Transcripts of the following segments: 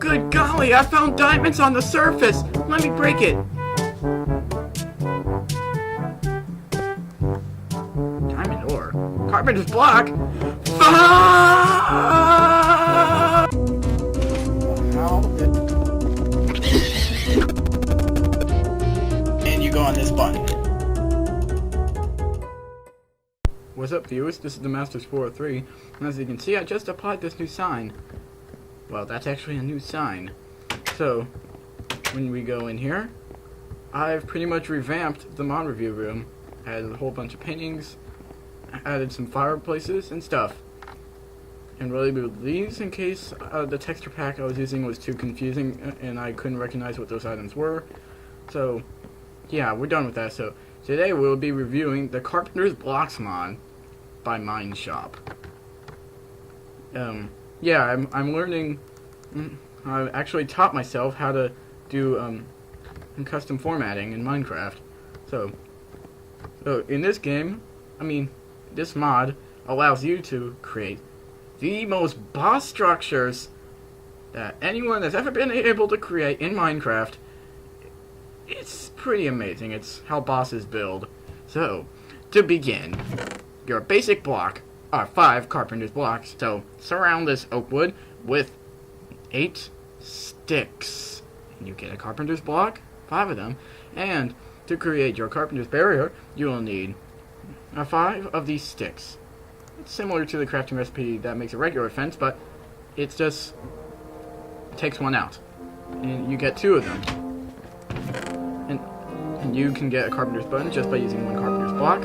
Good golly, I found diamonds on the surface! Let me break it! Diamond ore? Carpenter's block? And you go on this button. What's up, viewers? This is the Masters 403, and as you can see, I just applied this new sign. Well, that's actually a new sign. So, when we go in here, I've pretty much revamped the mod review room. Added a whole bunch of paintings, added some fireplaces and stuff. And really with these, in case the texture pack I was using was too confusing and I couldn't recognize what those items were. So, yeah, we're done with that. So, today we'll be reviewing the Carpenter's Blocks mod by Mineshop. Yeah, I'm learning. I actually taught myself how to do custom formatting in Minecraft. So in this game, this mod allows you to create the most boss structures that anyone has ever been able to create in Minecraft. It's pretty amazing. It's how bosses build. So, to begin, your basic block are 5 carpenter's blocks. So, surround this oak wood with 8 sticks. And you get a carpenter's block, 5 of them. And to create your carpenter's barrier, you will need 5 of these sticks. It's similar to the crafting recipe that makes a regular fence, but it just takes one out. And you get 2 of them. And you can get a carpenter's button just by using 1 carpenter's block.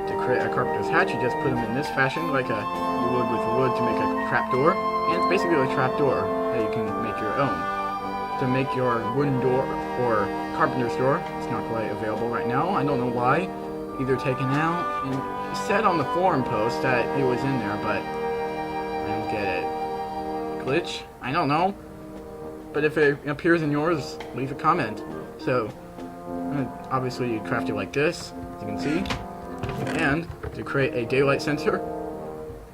To create a carpenter's hatch, you just put them in this fashion, like you would with wood to make a trapdoor. And it's basically a trapdoor that you can make your own. To make your wooden door or carpenter's door, it's not quite available right now. I don't know why. Either taken out, and it said on the forum post that it was in there, but I don't get it. Glitch? I don't know. But if it appears in yours, leave a comment. So, obviously you craft it like this, as you can see. And to create a daylight sensor,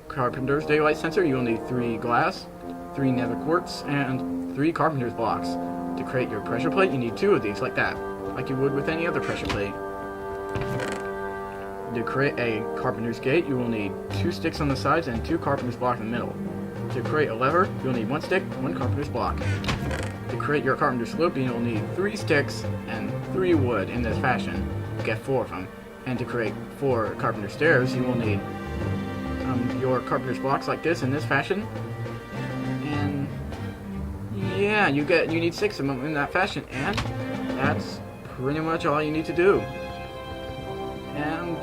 carpenter's daylight sensor, you will need 3 glass, 3 nether quartz, and 3 carpenter's blocks. To create your pressure plate, you need 2 of these, like that, like you would with any other pressure plate. To create a carpenter's gate, you will need 2 sticks on the sides and 2 carpenter's blocks in the middle. To create a lever, you'll need 1 stick, 1 carpenter's block. To create your carpenter's slope, you'll need 3 sticks and 3 wood in this fashion. You get 4 of them. And to create 4 carpenter's stairs, you will need your carpenter's blocks like this in this fashion. And yeah, you need 6 of them in that fashion, and that's pretty much all you need to do. And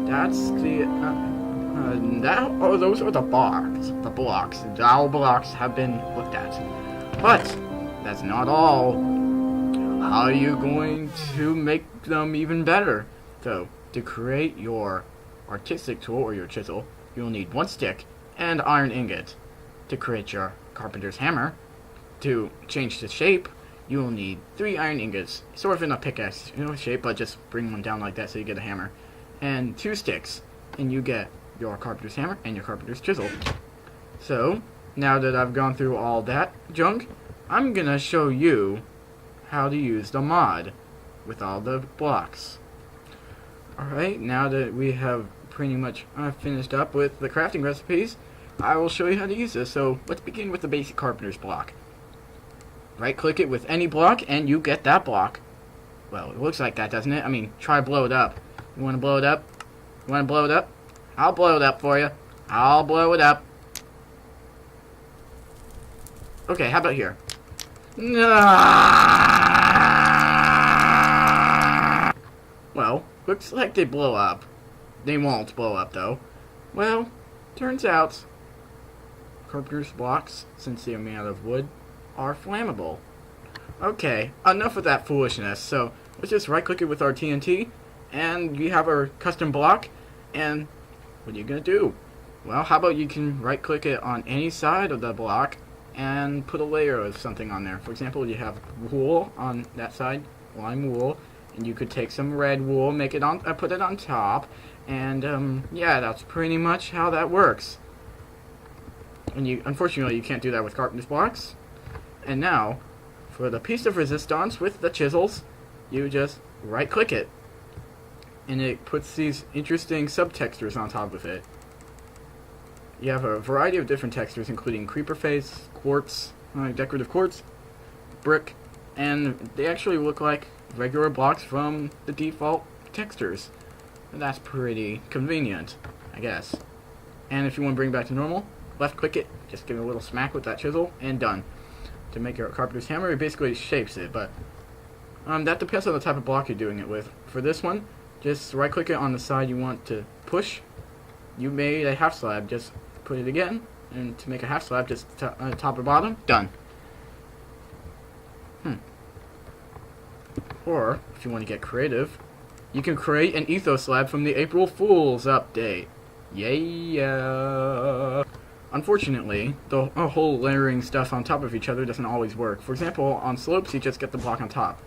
that's those are the blocks. The blocks have been looked at. But that's not all. How are you going to make them even better? So, to create your artistic tool or your chisel, you'll need 1 stick and iron ingot. To create your carpenter's hammer, to change the shape, you will need 3 iron ingots, sort of in a pickaxe shape, but just bring one down like that so you get a hammer, and 2 sticks, and you get your carpenter's hammer and your carpenter's chisel. So, now that I've gone through all that junk, I'm gonna show you how to use the mod with all the blocks. Alright, now that we have pretty much finished up with the crafting recipes, I will show you how to use this. So, let's begin with the basic carpenter's block. Right click it with any block and you get that block. Well, it looks like that, doesn't it? Try blow it up. You want to blow it up? You want to blow it up? I'll blow it up for you. I'll blow it up. Okay, how about here? Well, looks like they blow up. They won't blow up, though. Well, turns out carpenter's blocks, since they are made out of wood, are flammable. Okay, enough of that foolishness. So, let's just right-click it with our TNT, and we have our custom block, and what are you going to do? Well, how about you can right-click it on any side of the block, and put a layer of something on there. For example, you have wool on that side, lime wool, and you could take some red wool, make it on, put it on top, and yeah, that's pretty much how that works. And unfortunately, you can't do that with carpenter's blocks. And now, for the piece of resistance with the chisels, you just right-click it. And it puts these interesting subtextures on top of it. You have a variety of different textures, including creeper face, quartz, decorative quartz, brick, and they actually look like regular blocks from the default textures. And that's pretty convenient, I guess. And if you want to bring it back to normal, left-click it, just give it a little smack with that chisel, and done. To make your carpenter's hammer, it basically shapes it, but that depends on the type of block you're doing it with. For this one, just right-click it on the side you want to push. You made a half slab, just put it again, and to make a half slab, just top or bottom, done. Or, if you want to get creative, you can create an ethos slab from the April Fool's update. Yeah. Unfortunately, the whole layering stuff on top of each other doesn't always work. For example, on slopes, you just get the block on top.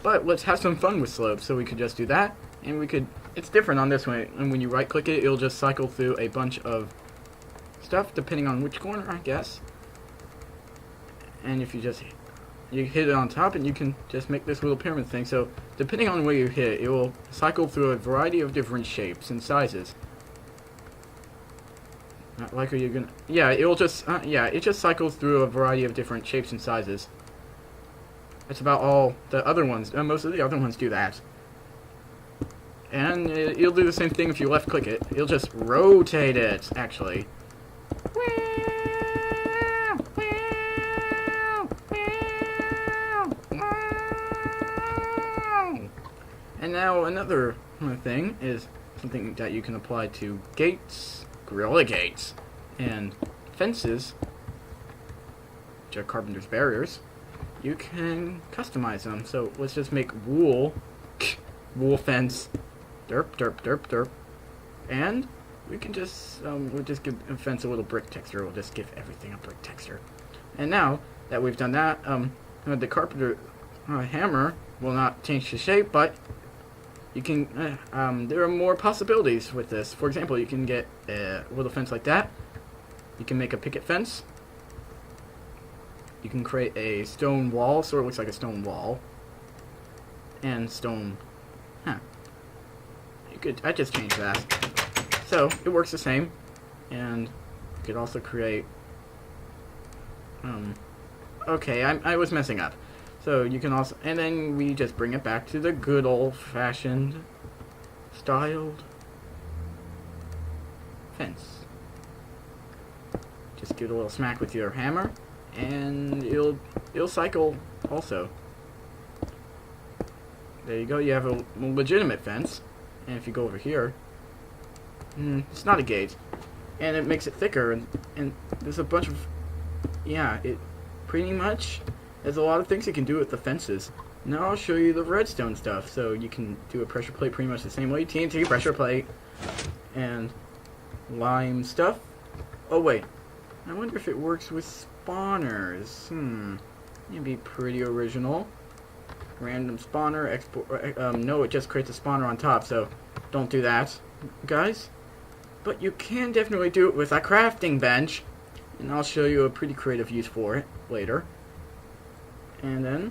But let's have some fun with slopes, so we could just do that, and we could... It's different on this one, and when you right-click it, it'll just cycle through a bunch of stuff, depending on which corner, I guess. And if you just... You hit it on top, and you can just make this little pyramid thing. So, depending on where you hit, it will cycle through a variety of different shapes and sizes. Not like, are you gonna... Yeah, it will just... yeah, it just cycles through a variety of different shapes and sizes. That's about all the other ones. Most of the other ones do that. And it'll do the same thing if you left-click it. It'll just rotate it, actually. And now another thing is something that you can apply to gates, gorilla gates, and fences, which are carpenter's barriers. You can customize them. So let's just make wool fence, derp, derp, derp, derp, and we can just we'll just give a fence a little brick texture. We'll just give everything a brick texture. And now that we've done that, the carpenter hammer will not change the shape, but you can, there are more possibilities with this. For example, you can get a little fence like that. You can make a picket fence. You can create a stone wall, so it looks like a stone wall. And stone, I just changed that. So, it works the same. And you could also create, okay, I was messing up. So you can also, and then we just bring it back to the good old-fashioned styled fence. Just give it a little smack with your hammer, and it'll cycle also. There you go. You have a legitimate fence, and if you go over here, it's not a gate, and it makes it thicker, and there's a bunch of, yeah, it pretty much. There's a lot of things you can do with the fences. Now I'll show you the redstone stuff. So you can do a pressure plate pretty much the same way. TNT pressure plate. And lime stuff. Oh wait. I wonder if it works with spawners. It'd be pretty original. Random spawner. Export. No, it just creates a spawner on top. So don't do that, guys. But you can definitely do it with a crafting bench. And I'll show you a pretty creative use for it later. And then,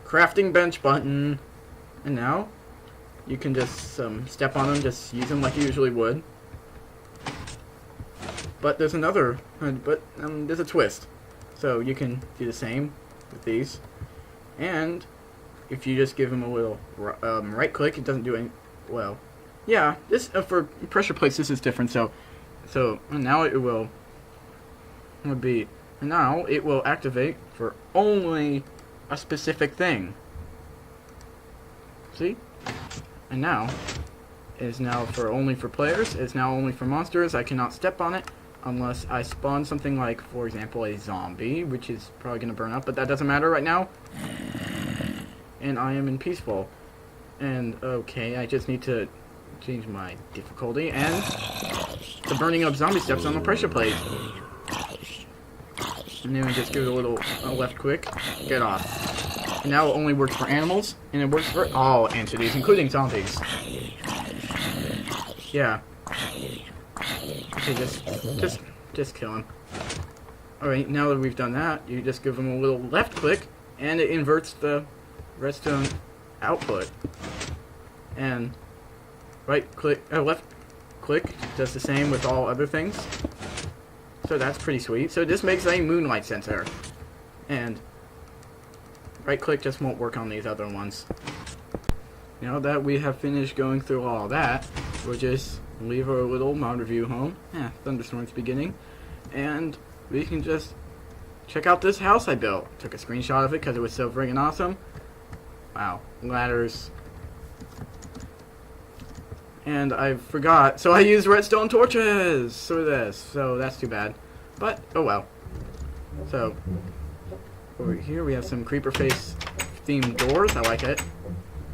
crafting bench button. And now, you can just step on them, just use them like you usually would. But there's another, there's a twist. So you can do the same with these. And, if you just give them a little right click, it doesn't do any, well, yeah, this, for pressure plates, this is different. So now it will be, now it will activate for only a specific thing. See? And now is now for only for players. It's now only for monsters. I cannot step on it unless I spawn something like, for example, a zombie, which is probably going to burn up, but that doesn't matter right now. And I am in peaceful. And okay, I just need to change my difficulty, and the burning up zombie steps on the pressure plate. And then we just give it a little left click, get off. And now it only works for animals, and it works for all entities, including zombies. Yeah. Okay, just kill him. Alright, now that we've done that, you just give them a little left click, and it inverts the redstone output. And left click does the same with all other things. So that's pretty sweet. So this makes a moonlight sensor. And right click just won't work on these other ones. Now that we have finished going through all that, we'll just leave our little mod review home. Thunderstorm's beginning. And we can just check out this house I built. Took a screenshot of it because it was so friggin' awesome. Wow, ladders. And I forgot, so I used redstone torches for this, so that's too bad. But, oh well. So, over here we have some creeper face themed doors, I like it.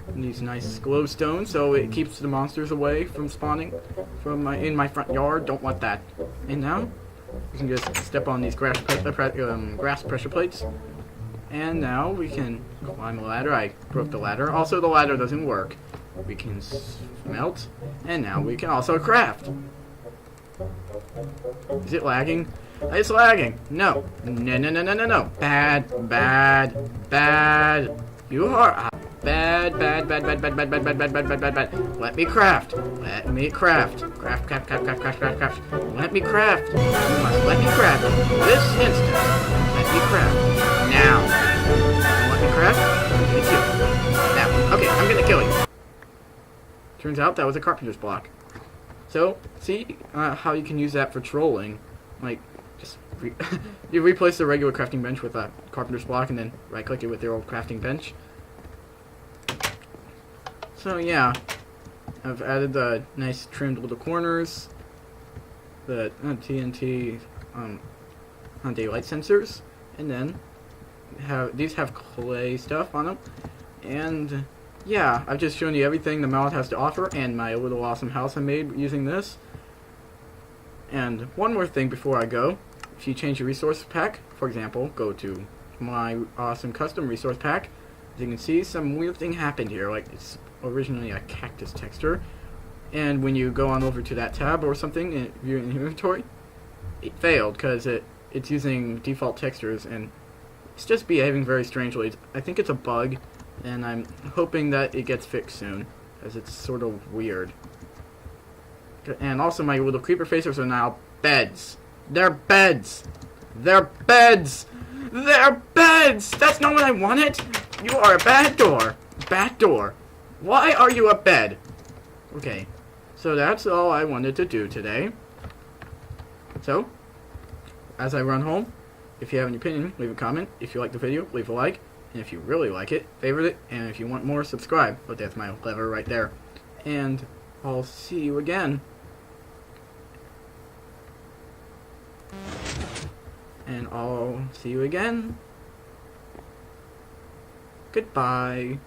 And these nice glowstone, so it keeps the monsters away from spawning from in my front yard. Don't want that. And now, we can just step on these grass pressure plates. And now we can climb a ladder. I broke the ladder. Also, the ladder doesn't work. We can smelt. And now we can also craft. Is it lagging? It's lagging. No. No, no, no, no, no, no. Bad, bad, bad. You are bad, bad, bad, bad, bad, bad, bad, bad, bad, bad, bad, bad, bad. Let me craft. Let me craft. Craft, craft, craft, craft, craft, craft, craft. Let me craft. You must let me craft. This instant. Let me craft. Now. Let me craft. I'm gonna kill you. Now. Okay, I'm gonna kill you. Turns out that was a carpenter's block. So, see how you can use that for trolling. Like, just you replace the regular crafting bench with a carpenter's block and then right click it with your old crafting bench. So yeah, I've added the nice trimmed little corners, the TNT daylight sensors, and then these have clay stuff on them. And yeah, I've just shown you everything the mod has to offer and my little awesome house I made using this. And one more thing before I go. If you change your resource pack, for example, go to my awesome custom resource pack, as you can see, some weird thing happened here. Like, it's originally a cactus texture, and when you go on over to that tab or something in your inventory, it failed because it's using default textures and it's just behaving very strangely. I think it's a bug, and I'm hoping that it gets fixed soon, as it's sort of weird. And also my little creeper facers are now beds. They're beds! They're beds! They're beds! That's not what I wanted! You are a bad door! Bad door! Why are you a bed? Okay, so that's all I wanted to do today. So, as I run home, if you have an opinion, leave a comment. If you like the video, leave a like. And if you really like it, favorite it. And if you want more, subscribe. But that's my lever right there. And I'll see you again. And I'll see you again. Goodbye.